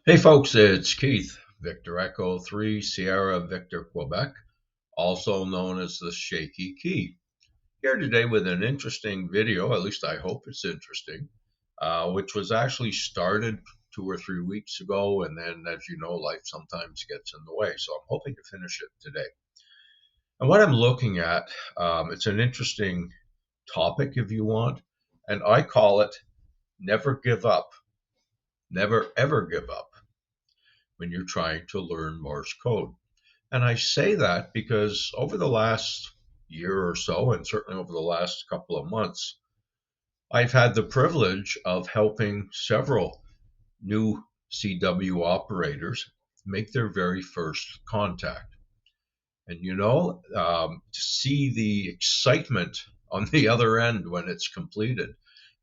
Hey folks, it's Keith, Victor Echo 3 Sierra Victor Quebec, also known as the Shaky Key. Here today with an interesting video, at least I hope it's interesting, which was actually started 2 or 3 weeks ago, and then as you know, life sometimes gets in the way, so I'm hoping to finish it today. And what I'm looking at, it's an interesting topic if you want, and I call it never give up, never ever give up when you're trying to learn Morse code. And I say that because over the last year or so, and certainly over the last couple of months, I've had the privilege of helping several new CW operators make their very first contact. And to see the excitement on the other end when it's completed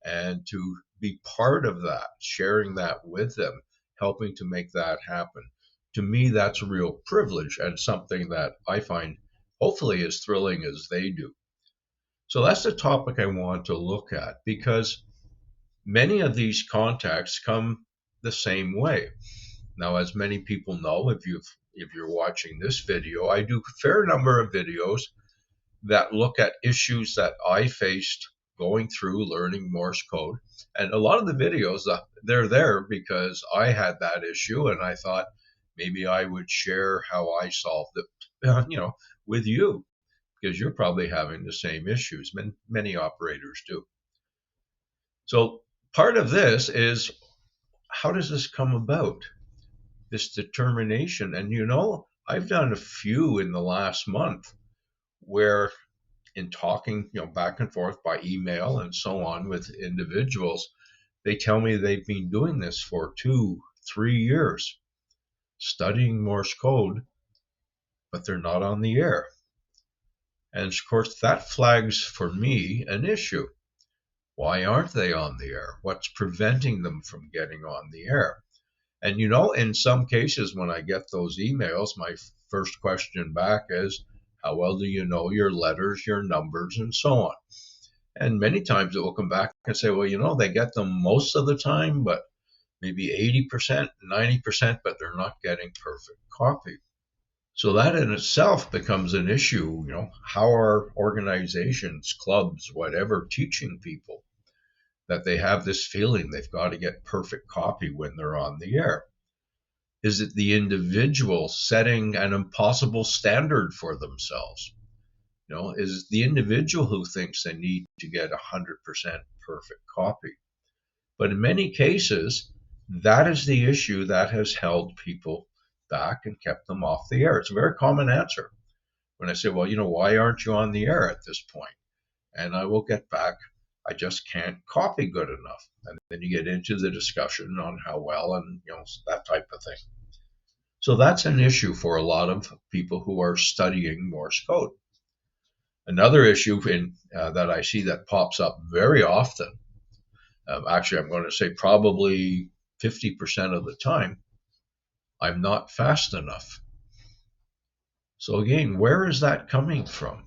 and to be part of that, sharing that with them, helping to make that happen. To me, that's a real privilege and something that I find hopefully as thrilling as they do. So that's the topic I want to look at because many of these contacts come the same way. Now, as many people know, if you're watching this video, I do a fair number of videos that look at issues that I faced going through learning Morse code. And a lot of the videos, they're there because I had that issue and I thought maybe I would share how I solved it, with you because you're probably having the same issues. Many operators do. So part of this is how does this come about? This determination. And I've done a few in the last month where in talking, back and forth by email and so on with individuals, they tell me they've been doing this for 2, 3 years, studying Morse code, but they're not on the air. And of course, that flags for me an issue. Why aren't they on the air? What's preventing them from getting on the air? And in some cases, when I get those emails, my first question back is, how well do you know your letters, your numbers, and so on? And many times it will come back and say, well, they get them most of the time, but maybe 80%, 90%, but they're not getting perfect copy. So that in itself becomes an issue. How are organizations, clubs, whatever, teaching people that they have this feeling they've got to get perfect copy when they're on the air? Is it the individual setting an impossible standard for themselves? Is the individual who thinks they need to get 100% perfect copy. But in many cases, that is the issue that has held people back and kept them off the air. It's a very common answer when I say, well, why aren't you on the air at this point? And I will get back, I just can't copy good enough. And then you get into the discussion on how well and, that type of thing. So that's an issue for a lot of people who are studying Morse code. Another issue that I see that pops up very often, actually, I'm going to say probably 50% of the time, I'm not fast enough. So again, where is that coming from?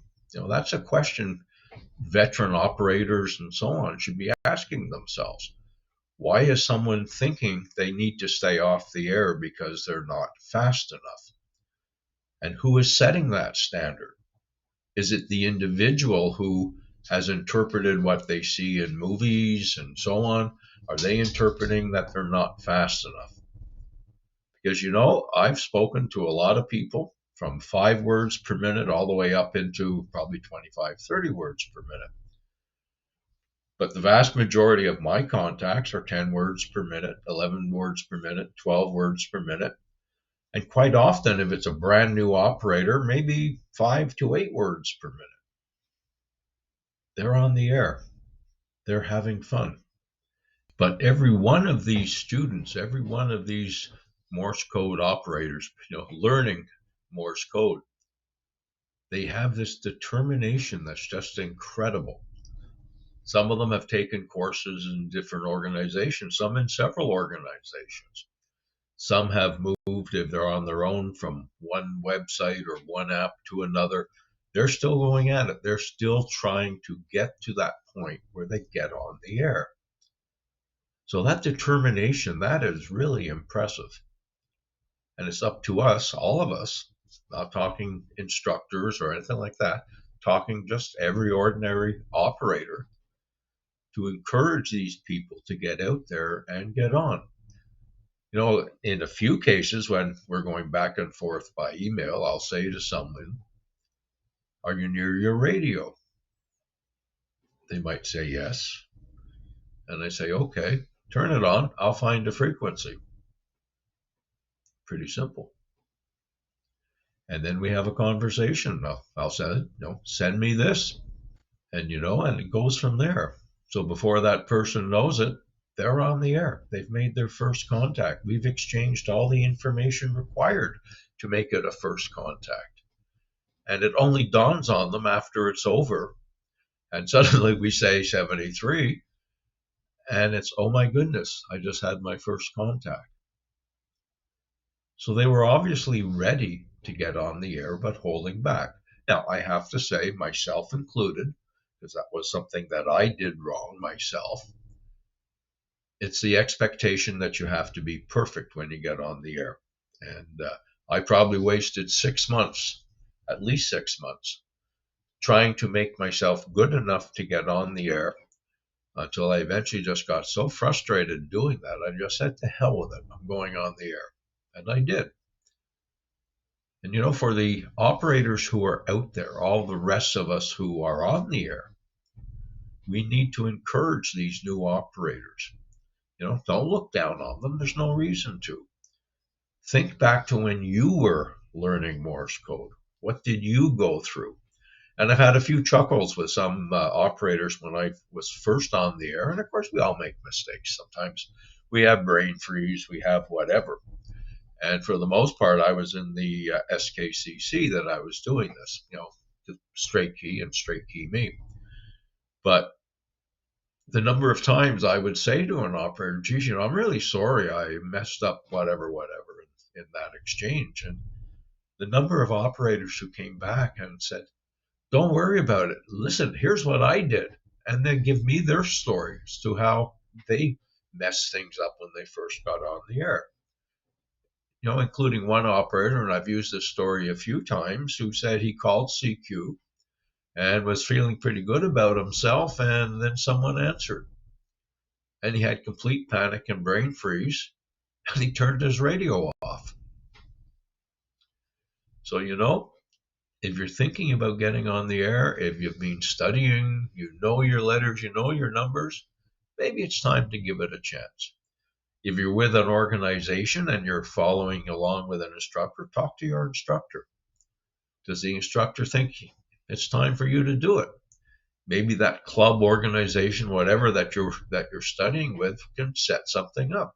That's a question veteran operators and so on should be asking themselves. Why is someone thinking they need to stay off the air because they're not fast enough? And who is setting that standard? Is it the individual who has interpreted what they see in movies and so on? Are they interpreting that they're not fast enough? Because, I've spoken to a lot of people from 5 words per minute all the way up into probably 25, 30 words per minute. But the vast majority of my contacts are 10 words per minute, 11 words per minute, 12 words per minute. And quite often, if it's a brand new operator, maybe 5 to 8 words per minute. They're on the air. They're having fun. But every one of these students, every one of these Morse code operators, learning Morse code, they have this determination that's just incredible. Some of them have taken courses in different organizations, some in several organizations. Some have moved, if they're on their own, from one website or one app to another. They're still going at it. They're still trying to get to that point where they get on the air. So that determination, that is really impressive. And it's up to us, all of us, not talking instructors or anything like that, talking just every ordinary operator, to encourage these people to get out there and get on. In a few cases when we're going back and forth by email, I'll say to someone, "Are you near your radio?" They might say yes. And I say, "Okay, turn it on. I'll find a frequency." Pretty simple. And then we have a conversation. I'll say, "Send me this." And it goes from there. So before that person knows it, they're on the air. They've made their first contact. We've exchanged all the information required to make it a first contact. And it only dawns on them after it's over. And suddenly we say 73, and it's, oh my goodness, I just had my first contact. So they were obviously ready to get on the air, but holding back. Now, I have to say, myself included, because that was something that I did wrong myself. It's the expectation that you have to be perfect when you get on the air. And I probably wasted 6 months, at least 6 months, trying to make myself good enough to get on the air, until I eventually just got so frustrated doing that. I just said, to hell with it, I'm going on the air. And I did. And for the operators who are out there, all the rest of us who are on the air, we need to encourage these new operators. Don't look down on them. There's no reason to. Think back to when you were learning Morse code. What did you go through? And I've had a few chuckles with some operators when I was first on the air. And of course, we all make mistakes. Sometimes we have brain freeze, we have whatever. And for the most part, I was in the SKCC that I was doing this, the straight key and straight key me. But the number of times I would say to an operator, geez, I'm really sorry I messed up whatever in that exchange. And the number of operators who came back and said, don't worry about it. Listen, here's what I did. And then give me their story as to how they messed things up when they first got on the air. Including one operator, and I've used this story a few times, who said he called CQ and was feeling pretty good about himself, and then someone answered. And he had complete panic and brain freeze, and he turned his radio off. So, if you're thinking about getting on the air, if you've been studying, you know your letters, you know your numbers, maybe it's time to give it a chance. If you're with an organization and you're following along with an instructor, talk to your instructor. Does the instructor think it's time for you to do it? Maybe that club, organization, whatever that you're studying with, can set something up.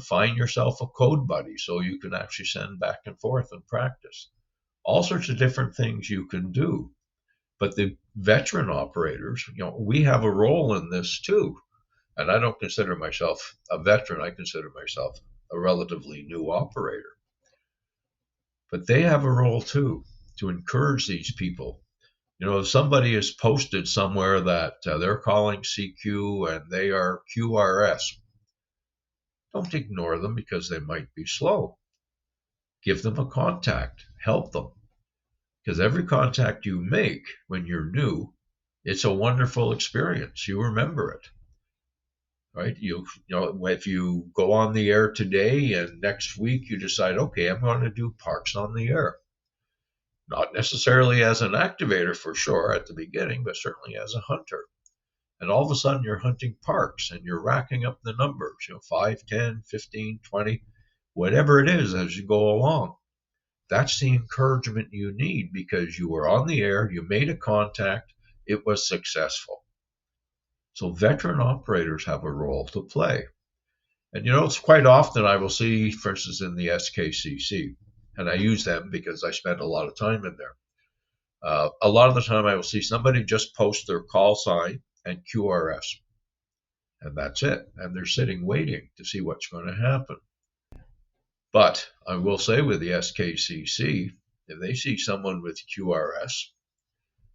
Find yourself a code buddy so you can actually send back and forth and practice. All sorts of different things you can do. But the veteran operators, we have a role in this too. And I don't consider myself a veteran. I consider myself a relatively new operator. But they have a role too, to encourage these people. If somebody is posted somewhere that they're calling CQ and they are QRS, don't ignore them because they might be slow. Give them a contact. Help them. Because every contact you make when you're new, it's a wonderful experience. You remember it. Right? If you go on the air today and next week you decide, okay, I'm going to do parks on the air. Not necessarily as an activator for sure at the beginning, but certainly as a hunter. And all of a sudden you're hunting parks and you're racking up the numbers, 5, 10, 15, 20, whatever it is as you go along. That's the encouragement you need because you were on the air, you made a contact, it was successful. So veteran operators have a role to play. And it's quite often I will see, for instance, in the SKCC, and I use them because I spend a lot of time in there. A lot of the time I will see somebody just post their call sign and QRS. And that's it. And they're sitting waiting to see what's going to happen. But I will say with the SKCC, if they see someone with QRS,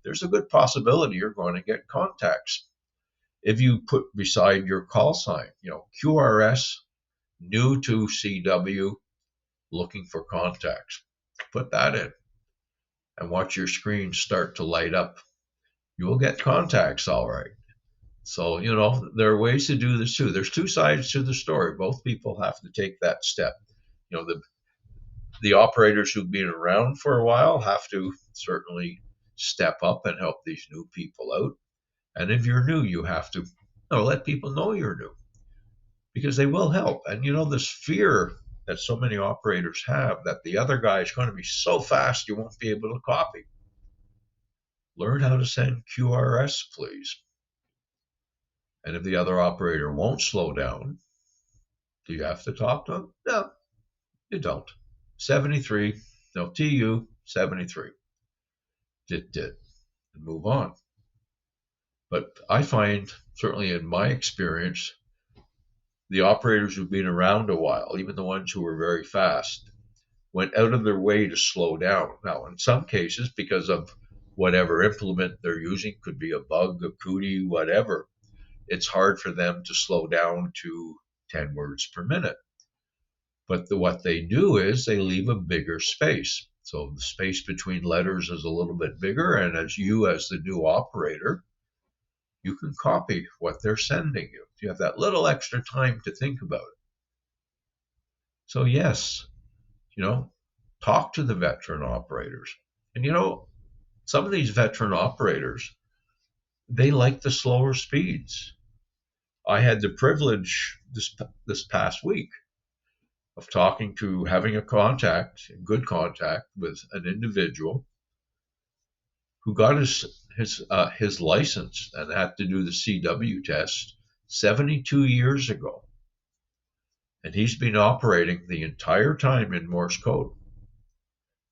there's a good possibility you're going to get contacts. If you put beside your call sign, QRS, new to CW, looking for contacts, put that in and watch your screen start to light up. You will get contacts, all right. So, there are ways to do this too. There's two sides to the story. Both people have to take that step. The operators who've been around for a while have to certainly step up and help these new people out. And if you're new, you have to let people know you're new, because they will help. And this fear that so many operators have that the other guy is going to be so fast you won't be able to copy. Learn how to send QRS, please. And if the other operator won't slow down, do you have to talk to him? No, you don't. 73, no, TU 73. Did, and move on. But I find, certainly in my experience, the operators who've been around a while, even the ones who were very fast, went out of their way to slow down. Now, in some cases, because of whatever implement they're using, could be a bug, a cootie, whatever, it's hard for them to slow down to 10 words per minute. But what they do is they leave a bigger space. So the space between letters is a little bit bigger, and as the new operator, you can copy what they're sending you. You have that little extra time to think about it. So yes, talk to the veteran operators. And some of these veteran operators, they like the slower speeds. I had the privilege this past week of having a good contact with an individual who got his license and had to do the CW test 72 years ago. And he's been operating the entire time in Morse code.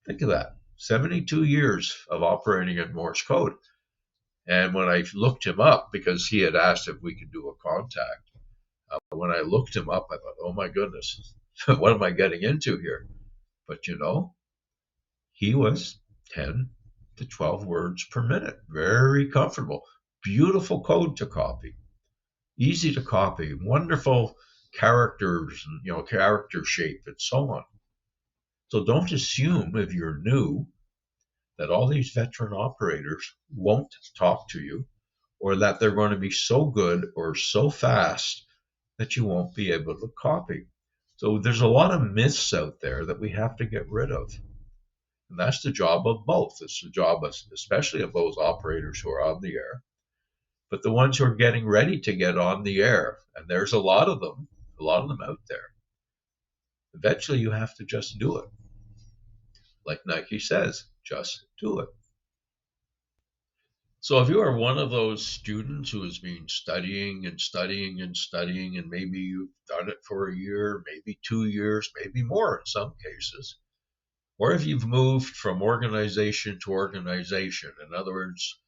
Think of that. 72 years of operating in Morse code. And when I looked him up, because he had asked if we could do a contact, when I looked him up, I thought, oh my goodness, what am I getting into here? But he was 10 to 12 words per minute. Very comfortable. Beautiful code to copy. Easy to copy. Wonderful characters, character shape and so on. So don't assume if you're new that all these veteran operators won't talk to you, or that they're going to be so good or so fast that you won't be able to copy. So there's a lot of myths out there that we have to get rid of. And that's the job of both. It's the job especially of those operators who are on the air, but the ones who are getting ready to get on the air, and there's a lot of them out there. Eventually you have to just do it. Like Nike says, just do it. So if you are one of those students who has been studying and studying and studying, and maybe you've done it for a year, maybe 2 years, maybe more in some cases, or if you've moved from organization to organization, in other words,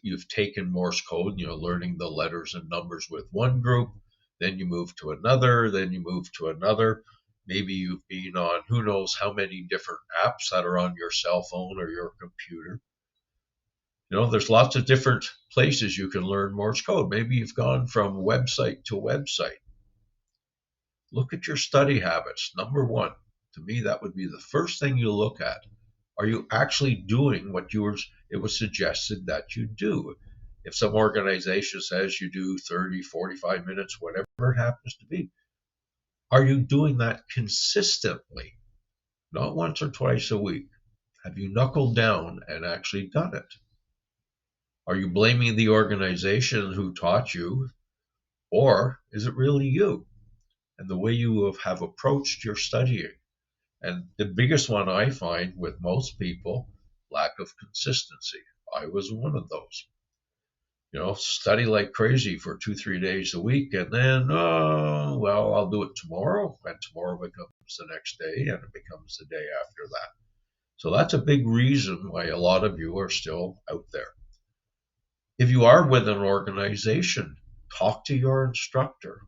you've taken Morse code, learning the letters and numbers with one group, then you move to another, then you move to another. Maybe you've been on who knows how many different apps that are on your cell phone or your computer. There's lots of different places you can learn Morse code. Maybe you've gone from website to website. Look at your study habits. Number one, to me, that would be the first thing you look at. Are you actually doing what it was suggested that you do? If some organization says you do 30, 45 minutes, whatever it happens to be, are you doing that consistently? Not once or twice a week. Have you knuckled down and actually done it? Are you blaming the organization who taught you, or is it really you and the way you have approached your studying? And the biggest one I find with most people, lack of consistency. I was one of those. Study like crazy for 2-3 days a week, and then, I'll do it tomorrow, and tomorrow becomes the next day, and it becomes the day after that. So that's a big reason why a lot of you are still out there. If you are with an organization, talk to your instructor.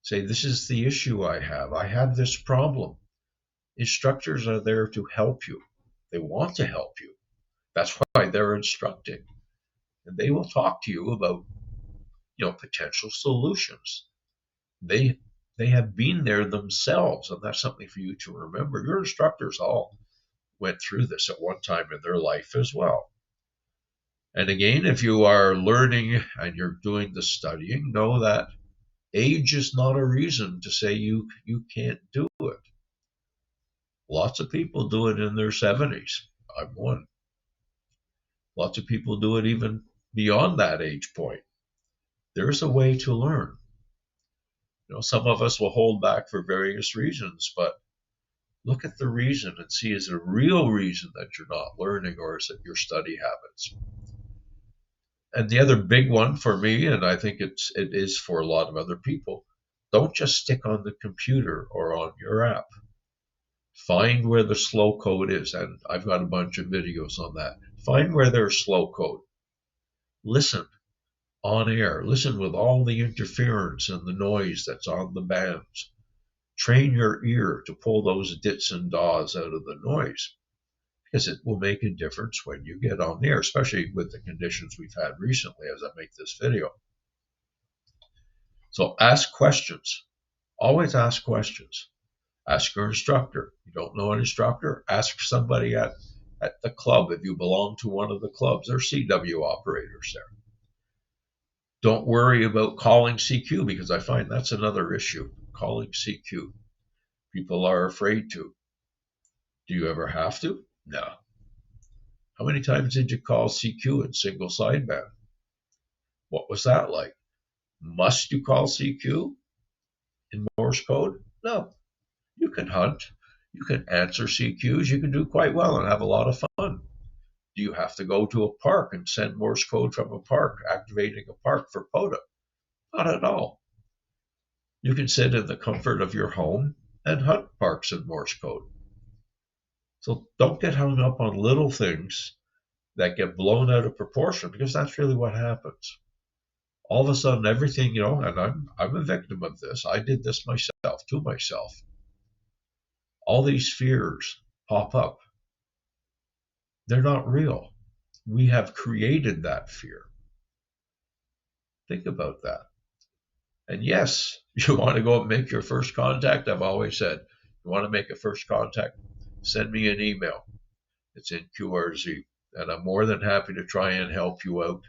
Say, this is the issue I have. I have this problem. Instructors are there to help you. They want to help you. That's why they're instructing. and they will talk to you about, potential solutions. They they have been there themselves, and that's something for you to remember. Your instructors all went through this at one time in their life as well. And again, if you are learning and you're doing the studying, know that age is not a reason to say you can't do it. Lots of people do it in their 70s. I'm one. Lots of people do it even beyond that age point. There's a way to learn. Some of us will hold back for various reasons, but look at the reason and see, is it a real reason that you're not learning, or is it your study habits? And the other big one for me, and I think it is for a lot of other people, don't just stick on the computer or on your app. Find where the slow code is, and I've got a bunch of videos on that. Find where there's slow code. Listen on air. Listen with all the interference and the noise that's on the bands. Train your ear to pull those dits and daws out of the noise, because it will make a difference when you get on the air, especially with the conditions we've had recently as I make this video. So ask questions. Always ask questions. Ask your instructor. You don't know an instructor? Ask somebody at the club if you belong to one of the clubs. There's CW operators there. Don't worry about calling CQ, because I find that's another issue. Calling CQ. People are afraid to. Do you ever have to? No. How many times did you call CQ in single sideband? What was that like? Must you call CQ in Morse code? No. You can hunt. You can answer CQs. You can do quite well and have a lot of fun. Do you have to go to a park and send Morse code from a park, activating a park for POTA? Not at all. You can sit in the comfort of your home and hunt parks in Morse code. So don't get hung up on little things that get blown out of proportion, because that's really what happens. All of a sudden, everything, and I'm a victim of this. I did this myself, to myself. All these fears pop up. They're not real. We have created that fear. Think about that. And yes, you want to go and make your first contact. I've always said, you want to make a first contact, send me an email. It's in QRZ. And I'm more than happy to try and help you out,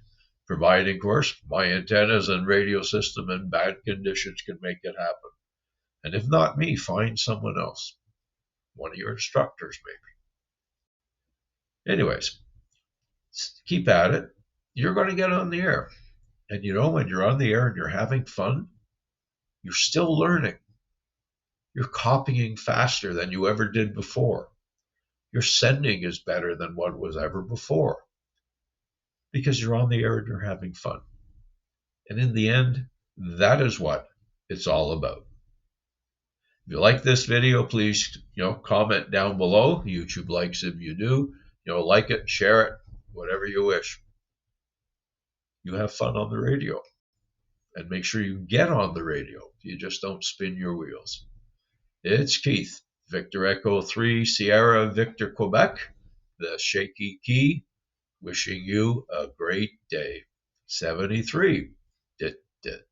providing, of course, my antennas and radio system in bad conditions can make it happen. And if not me, find someone else, one of your instructors maybe. Anyways, keep at it. You're going to get on the air. And when you're on the air and you're having fun, you're still learning. You're copying faster than you ever did before. Your sending is better than what was ever before, because you're on the air and you're having fun. And in the end, that is what it's all about. If you like this video, please, comment down below. YouTube likes if you do. Like it, share it, whatever you wish. You have fun on the radio. And make sure you get on the radio. You just don't spin your wheels. It's Keith, Victor Echo 3, Sierra Victor Quebec, the Shaky Key, wishing you a great day. 73. Dit, dit.